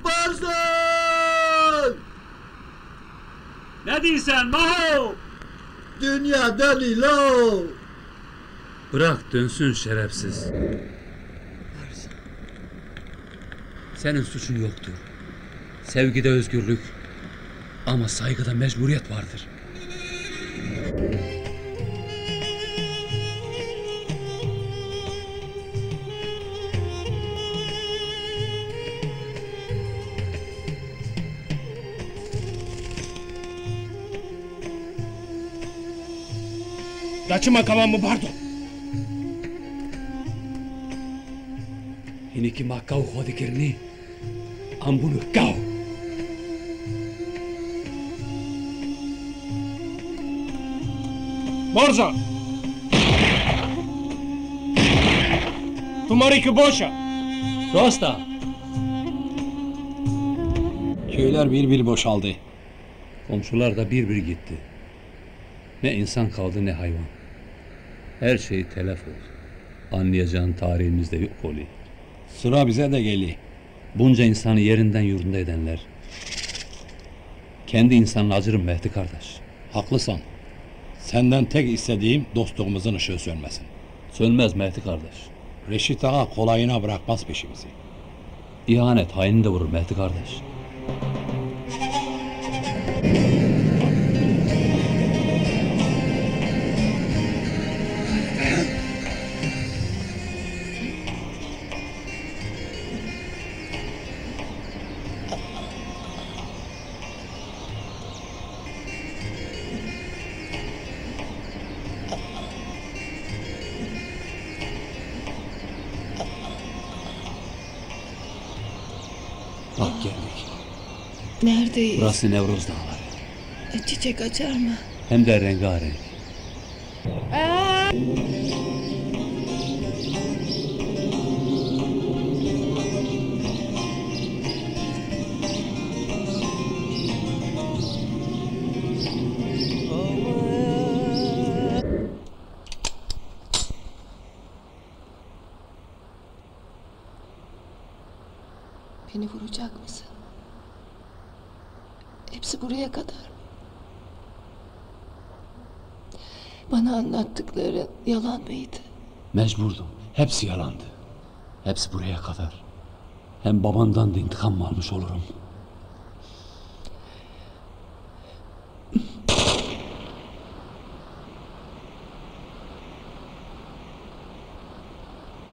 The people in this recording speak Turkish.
Barzan! Ne diyorsun Maho? Dünya deli lo! Bırak dönsün şerefsiz. Senin suçun yoktur. Sevgide özgürlük ama saygıda mecburiyet vardır. Daçıma kaman mı bardo? Hiniki makau hodikirni ambunu kau. Борза! Tumariki boşa! Dosta! Köyler bir boşaldı. Komşular da bir gitti. Ne insan kaldı ne hayvan. Her şey telef oldu. Anlayacağın tarihimizde yok oluyor. Sıra bize de geliyor. Bunca insanı yerinden yurdunda edenler. Kendi insanına acırım Mehdi kardeş. Haklısın. Senden tek istediğim dostluğumuzun ışığı sönmesin. Sönmez Mehdi kardeş. Reşit Ağa kolayına bırakmaz peşimizi. İhanet haini de vurur Mehdi kardeş. Bak geldik. Neredeyiz? Burası Nevruz Dağları. Çiçek açar mı? Hem de rengarenk. Beni vuracak mısın? Hepsi buraya kadar mı? Bana anlattıkları yalan mıydı? Mecburdum. Hepsi yalandı. Hepsi buraya kadar. Hem babandan da intikam almış olurum.